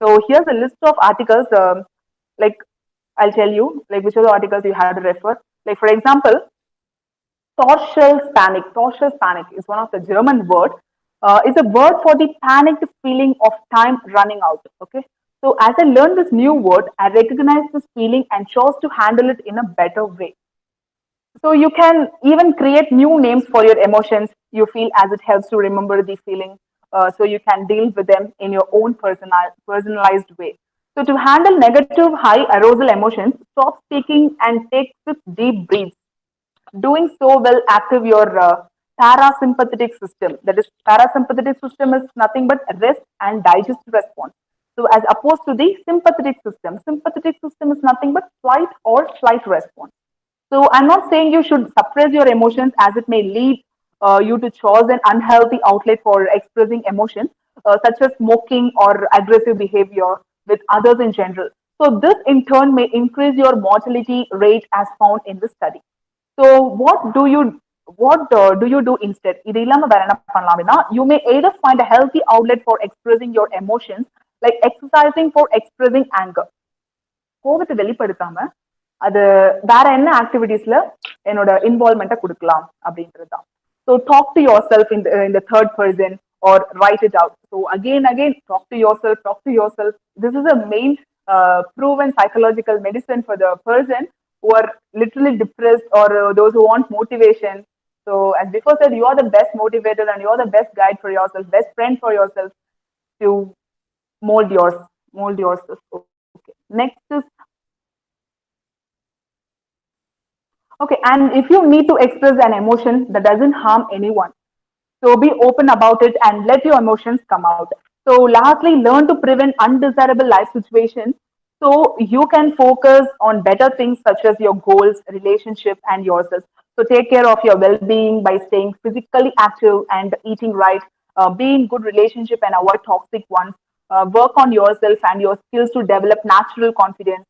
[SPEAKER 2] So here's a list of articles. Like I'll tell you, like which are the articles you have to refer. Like for example, Torschell's panic. Torschell's panic is one of the German word. It's a word for the panicked feeling of time running out. Okay. So as I learned this new word, I recognized this feeling and chose to handle it in a better way. So you can even create new names for your emotions you feel as it helps to remember the feeling. So you can deal with them in your own personalized way. So to handle negative high arousal emotions, stop speaking and take 6 deep breaths. Doing so will active your parasympathetic system. That is, parasympathetic system is nothing but rest and digest response. So as opposed to the sympathetic system is nothing but flight or flight response. So I'm not saying you should suppress your emotions as it may lead you to choose an unhealthy outlet for expressing emotions, such as smoking or aggressive behavior with others in general. So this in turn may increase your mortality rate as found in the study. So what do you do instead? இது இல்லாம வேற என்ன பண்ணலாம் அப்படின்னா, you may either find a healthy outlet for expressing your emotions, like exercising for expressing anger. கோபத்தை வெளிப்படுத்தாம அது வேற என்ன ஆக்டிவிட்டீஸ்ல என்னோட இன்வால்மெண்ட்டை கொடுக்கலாம் அப்படின்றது தான். So talk to yourself in the third person or write it out. So again talk to yourself. This is a main proven psychological medicine for the person who are literally depressed or those who want motivation. So as before said, you are the best motivator and you are the best guide for yourself, best friend for yourself to mold yourself. Okay, next is okay, and if you need to express an emotion that doesn't harm anyone, so be open about it and let your emotions come out. So lastly, learn to prevent undesirable life situations so you can focus on better things such as your goals, relationship, and yourself. So take care of your well-being by staying physically active and eating right, be in good relationship and avoid toxic ones, work on yourself and your skills to develop natural confidence,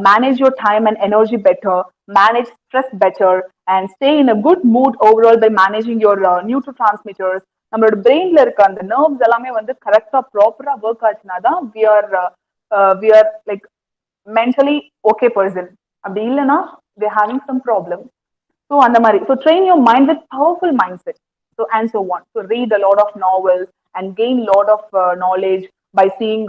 [SPEAKER 2] manage your time and energy better, manage stress better, and stay in a good mood overall by managing your neurotransmitters. நம்மளோட பிரெயின்ல இருக்க அந்த nerves எல்லாமே வந்து கரெக்டா ப்ராப்பரா work ஆச்சுன்னா தான் we are like mentally okay person. அப்படி இல்லைன்னா they're having some problem. So அந்த மாதிரி so train your mind with powerful mindset. So and so on. So read a lot of novels and gain a lot of knowledge by seeing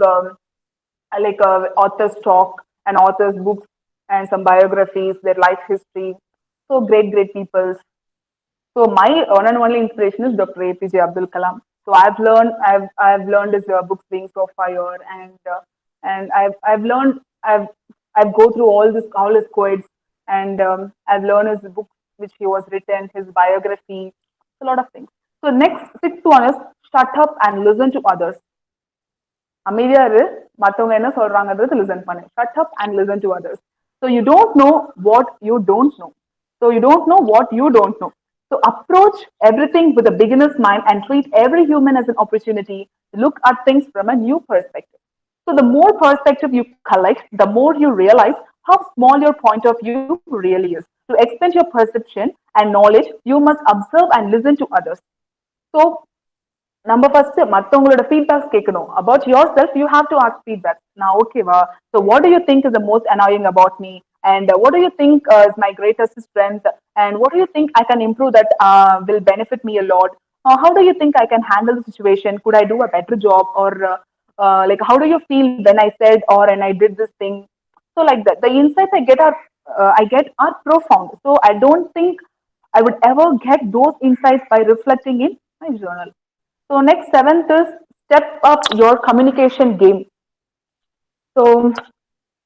[SPEAKER 2] authors talk and authors books and some biographies, their life history. So great people. So my one and only inspiration is Dr. APJ Abdul Kalam. So I've learned his books Wings of Fire, and I've learned I've go through all his quotes, and I've learned his books which he was written, his biography, a lot of things. So next sixth one is shut up and listen to others. அமைதியா இரு மத்தவங்க என்ன சொல்றாங்கன்றது listen பண்ணு. Shut up and listen to others. So you don't know what you don't know. So you don't know what you don't know. So approach everything with a beginner's mind and treat every human as an opportunity to look at things from a new perspective. So the more perspective you collect, the more you realize how small your point of view really is. To expand your perception and knowledge, you must observe and listen to others. So நம்ம first மத்தவங்களோட feedbacks கேட்கணும். About your self you have to ask feedback. நான் ஓகேவா? So what to you think is the most annoying about me, and what to you think is my greatest strength, and what to you think I can improve that will benefit me a lot. How do you think I can handle the situation? Could I do a better job? Or like, how do you feel when I said or and I did this thing? So like that, the insights I get are profound. So I don't think I would ever get those insights by reflecting in my journal. So next seventh is step up your communication game. So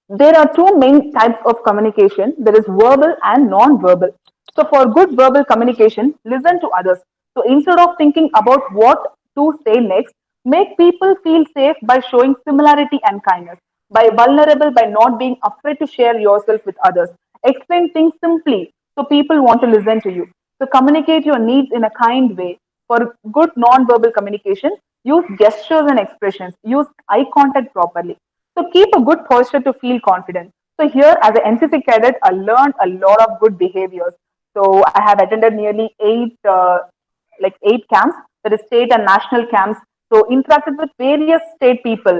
[SPEAKER 2] there are two main types of communication. There is verbal and non-verbal. So for good verbal communication, listen to others. So instead of thinking about what to say next, make people feel safe by showing similarity and kindness, by vulnerable by not being afraid to share yourself with others. Explain things simply so people want to listen to you. So communicate your needs in a kind way. For good non-verbal communication, use gestures and expressions. Use eye contact properly. So keep a good posture to feel confident. So here, as an NCC cadet, I learned a lot of good behaviors. So I have attended nearly eight camps, that is state and national camps. So interacted with various state people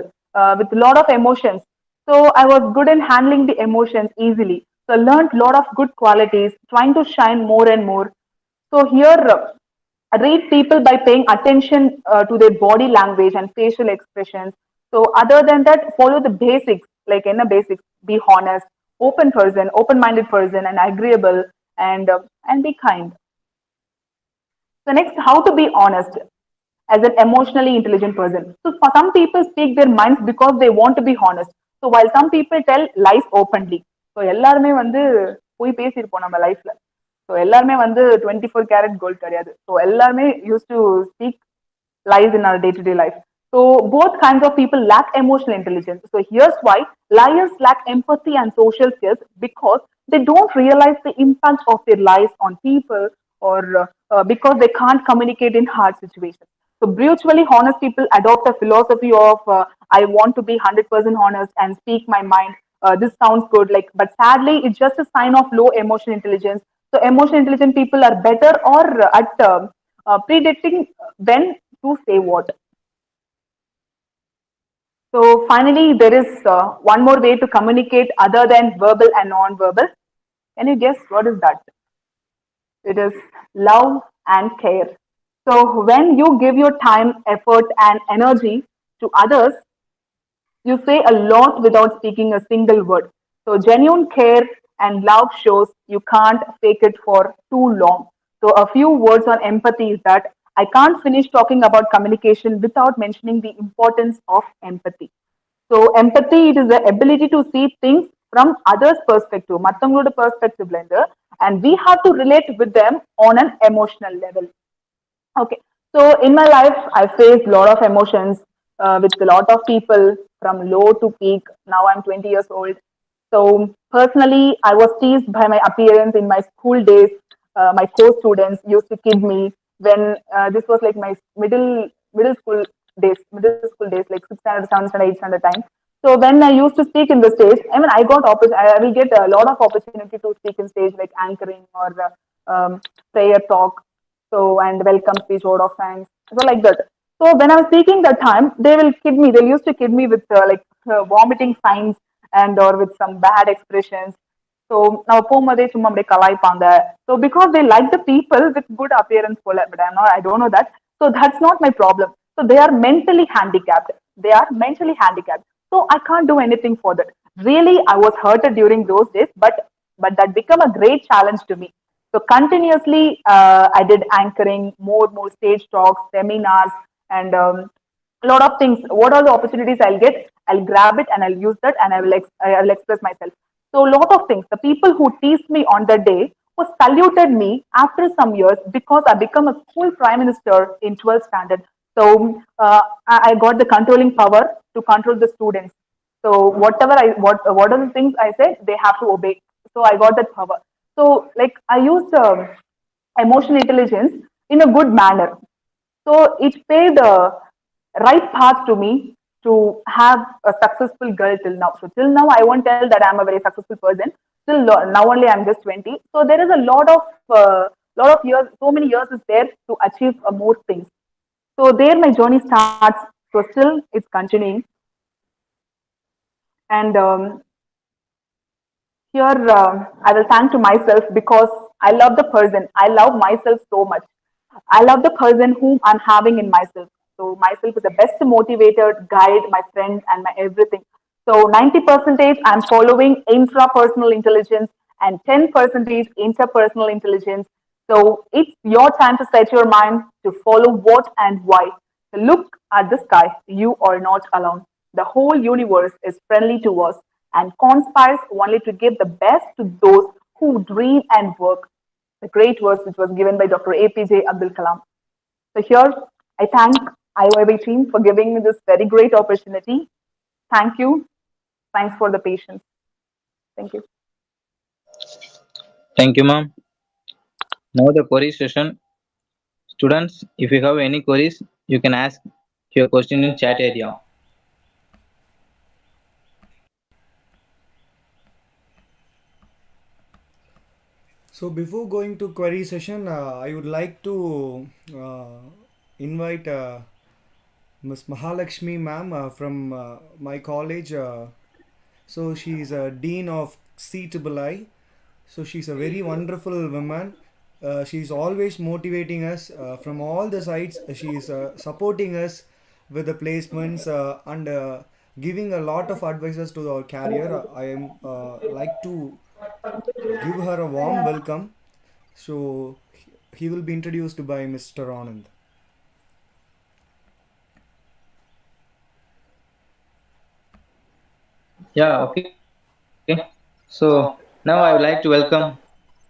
[SPEAKER 2] with a lot of emotions. So I was good in handling the emotions easily. So I learned a lot of good qualities, trying to shine more and more. So here, read people by paying attention to their body language and facial expressions. So other than that, follow the basics, like in the basics, be honest, open-minded person, and agreeable, and be kind. So next, how to be honest as an emotionally intelligent person. So for some people speak their minds because they want to be honest. So while some people tell lies openly. So எல்லாருமே வந்து போய் பேசியிருப்போம் நம்ம லைஃப்ல. So எல்லாருமே வந்து 24 carrot gold கிடையாது. So எல்லாருமே use to speak lies in our day-to-day life. So both kinds of people lack emotional intelligence. So here's why liars lack empathy and social skills, because they don't realize the impact of their lies on people, or because they can't communicate in hard situations. So brutally honest people adopt a philosophy of I want to be 100% honest and speak my mind. This sounds good, like, but sadly, it's just a sign of low emotional intelligence. So emotional intelligent people are better or at predicting when to say what. So finally, there is one more way to communicate other than verbal and non-verbal. Can you guess what is that? It is love and care. So when you give your time, effort, and energy to others, you say a lot without speaking a single word. So genuine care and love shows you can't fake it for too long. So a few words on empathy is that I can't finish talking about communication without mentioning the importance of empathy. So empathy, it is the ability to see things from others' perspective, மத்தவங்களோட perspective, and we have to relate with them on an emotional level. Okay, so in my life, I faced a lot of emotions with a lot of people from low to peak. Now I'm 20 years old. So personally, I was teased by my appearance in my school days. My co-students used to kid me when this was like my middle school days, like 6th standard, 7th standard, 8th standard time. So when I used to speak in the stage, I mean, I will get a lot of opportunity to speak in stage like anchoring or prayer talk. So and welcome speech, word of thanks, so like that. So when I was speaking that time, they will kid me. They used to kid me with vomiting signs and or with some bad expressions. So now போகும்போதே சும்மா அப்படியே கலாய்ப்பாங்க. So because they like the people with good appearance போல, but I don't know that. So that's not my problem. So they are mentally handicapped. They are mentally handicapped. So I can't do anything for that. Really, I was hurted during those days, but that became a great challenge to me. So continuously, I did anchoring, more stage talks, seminars, and a lot of things. What are the opportunities I'll get? I'll grab it and I'll use that and I will express myself. So a lot of things. The people who teased me on that day who saluted me after some years because I become a school prime minister in 12th standard. So I got the controlling power to control the students. So what are the things I said, they have to obey. So I got that power. So like I used emotional intelligence in a good manner. So it paved a right path to me to have a successful girl till now. So till now, I won't tell that I'm a very successful person. Till now only I'm just 20. So there is a lot of years, so many years is there to achieve more things. So there my journey starts. So still it's continuing. And here I will thank to myself because I love the person. I love myself so much. I love the person whom I'm having in myself. So myself is the best motivator, guide, my friend, and my everything. So 90 percentage I'm following intrapersonal intelligence and 10 percentage interpersonal intelligence. So it's your time to set your mind to follow what and why. So look at the sky. You are not alone. The whole universe is friendly to us and conspires only to give the best to those who dream and work. The great words which was given by Dr. APJ Abdul Kalam. So here I thank IOIB team for giving me this very great opportunity. Thank you. Thanks for the patience. Thank you.
[SPEAKER 1] Thank you, ma'am. Now the query session. Students, if you have any queries, you can ask your question in chat area.
[SPEAKER 3] So before going to query session, I would like to invite Ms. Mahalakshmi ma'am from my college. So she is a dean of CIII. So she's a very wonderful woman. She's always motivating us from all the sides. She is supporting us with the placements and giving a lot of advices to our career. I am like to give her a warm welcome. So he will be introduced by Mr. Anand.
[SPEAKER 1] Yeah, okay. So now I would like to welcome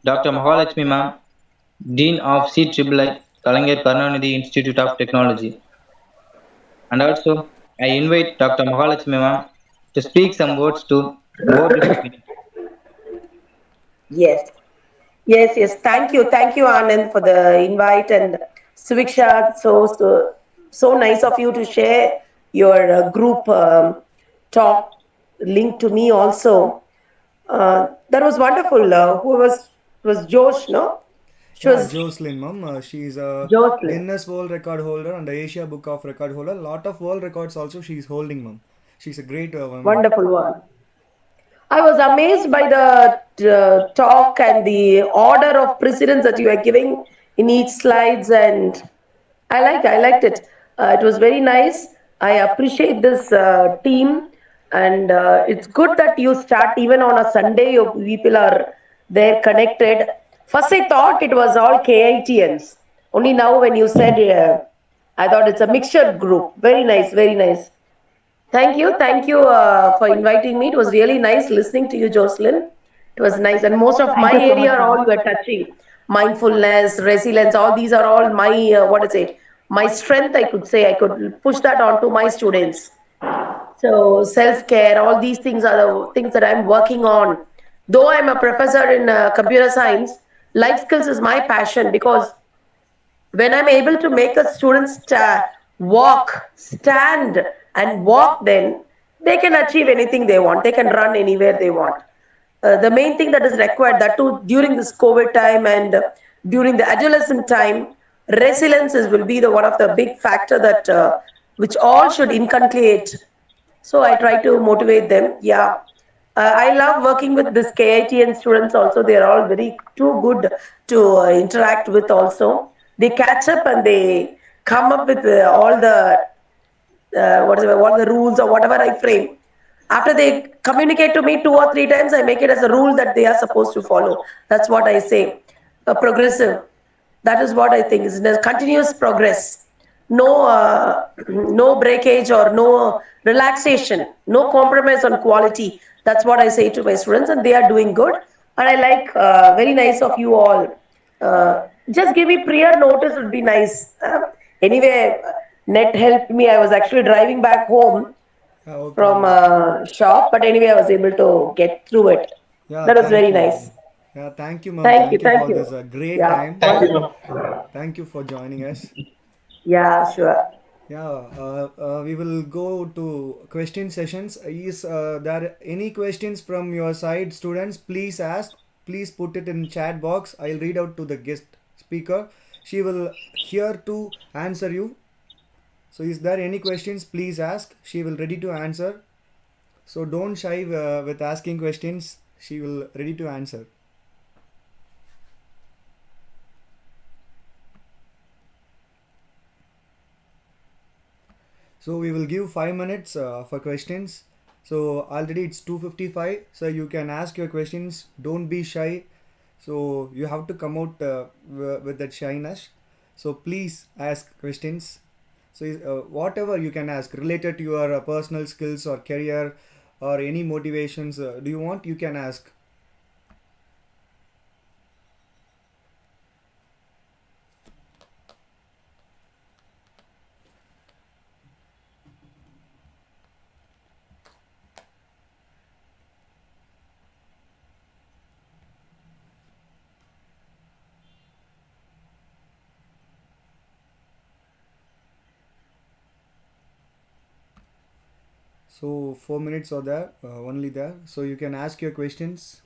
[SPEAKER 1] Dr. Mahalakshmi ma'am, Dean of CIII, Kalanger Karunanidhi Institute of Technology. And also, I invite Dr. Mahalakshmi ma'am to speak some words to board discipline.
[SPEAKER 4] Yes, yes. Thank you, Anand, for the invite and Suviksha. So nice of you to share your group talk link to me also. That was wonderful. Who was Josh? No, she
[SPEAKER 3] Yeah,
[SPEAKER 4] was
[SPEAKER 3] Jocelyn ma'am. She is a
[SPEAKER 4] Jocelyn.
[SPEAKER 3] Guinness World Record holder and the Asia Book of Record holder. Lot of world records also she is holding, ma'am. She's a great woman.
[SPEAKER 4] Wonderful one. I was amazed by the talk and the order of precedence that you are giving in each slides, and I liked it. It was very nice. I appreciate this team, and it's good that you start even on a Sunday. You people are there connected. First, I thought it was all KITNs. Only now, when you said, I thought it's a mixture group. Very nice, very nice. Thank you for inviting me. It was really nice listening to you, Jocelyn. It was nice, and most of my
[SPEAKER 2] Thank you so
[SPEAKER 4] area
[SPEAKER 2] much,
[SPEAKER 4] are all
[SPEAKER 2] ma'am.
[SPEAKER 4] you are touching. Mindfulness, resilience, all these are all my what is it? My strength. I could say I could push that onto my students. So self care, all these things are the things that I'm working on. Though I'm a professor in computer science, life skills is my passion because when I'm able to make a student walk, stand, and walk, then they can achieve anything they want. They can run anywhere they want. The main thing that is required, that too during this COVID time and during the adolescent time, resilience will be the one of the big factor that which all should inculcate. So I try to motivate them. Yeah. I love working with this KITN students also. They are all very too good to interact with also. They catch up and they come up with all the what the rules or whatever I frame. After they communicate to me 2 or 3 times, I make it as a rule that they are supposed to follow. That's what I say. Progressive. That is what I think is a continuous progress. No, no breakage or no relaxation. No compromise on quality. That's what I say to my students, and they are doing good. And I like very nice of you all. Just give me prior notice would be nice. Anyway, net helped me. I was actually driving back home
[SPEAKER 3] Okay.
[SPEAKER 4] from a shop, but anyway, I was able to get through it.
[SPEAKER 3] Yeah,
[SPEAKER 4] That was
[SPEAKER 3] thank
[SPEAKER 4] very
[SPEAKER 3] you.
[SPEAKER 4] nice.
[SPEAKER 3] Yeah, thank you, ma'am.
[SPEAKER 4] Thank you,
[SPEAKER 3] Thank you
[SPEAKER 4] thank
[SPEAKER 3] for
[SPEAKER 4] you.
[SPEAKER 3] this great
[SPEAKER 4] Yeah,
[SPEAKER 3] time.
[SPEAKER 1] Thank you,
[SPEAKER 4] one,
[SPEAKER 1] ma'am.
[SPEAKER 3] Thank you for joining us.
[SPEAKER 4] yeah, sure.
[SPEAKER 3] Yeah, we will go to question sessions. Is there any questions from your side, students? Please ask. Please put it in chat box. I'll read out to the guest speaker. She will here to answer you. So, is there any questions? Please ask. She will ready to answer. So, don't shy with asking questions. She will ready to answer. So we will give 5 minutes for questions. So already it's 2:55. So you can ask your questions. Don't be shy. So you have to come out with that shyness. So please ask questions. So whatever you can ask related to your personal skills or career or any motivations. Do you want? You can ask. So 4 minutes are there, only there. So you can ask your questions.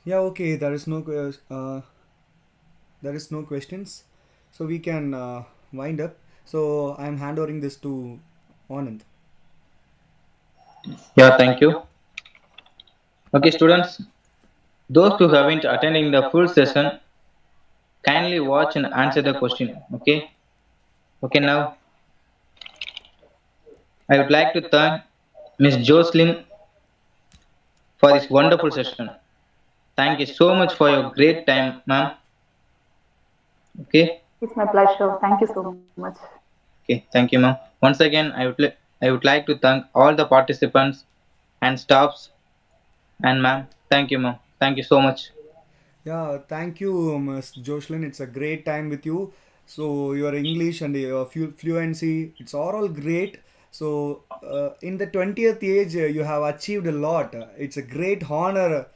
[SPEAKER 3] Yeah, okay. There is no questions, so we can wind up. So I'm handovering this to Anand.
[SPEAKER 1] Yeah, thank you. Okay, students, those who haven't attending the full session, kindly watch and answer the question. Okay. Okay, now I would like to thank Miss Jocelyn for this wonderful session. Thank you so much for your great time, ma'am. Okay.
[SPEAKER 2] It's my pleasure. Thank you so much.
[SPEAKER 1] Okay, thank you, ma'am. Once again, I would like to thank all the participants and staffs and ma'am. Thank you, ma'am. Thank you so much.
[SPEAKER 3] Yeah, thank you, Ms. Jocelyn. It's a great time with you. So your English and your fluency, it's all great. So in the 20th age, you have achieved a lot. It's a great honor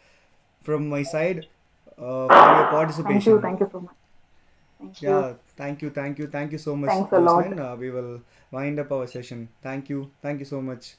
[SPEAKER 3] from my side for your
[SPEAKER 2] Thank you.
[SPEAKER 3] participation.
[SPEAKER 2] Thank you so much. Thank you.
[SPEAKER 3] Yeah, thank you so much,
[SPEAKER 2] Thanks a lot.
[SPEAKER 3] Jocelyn. We will wind up our session. Thank you so much.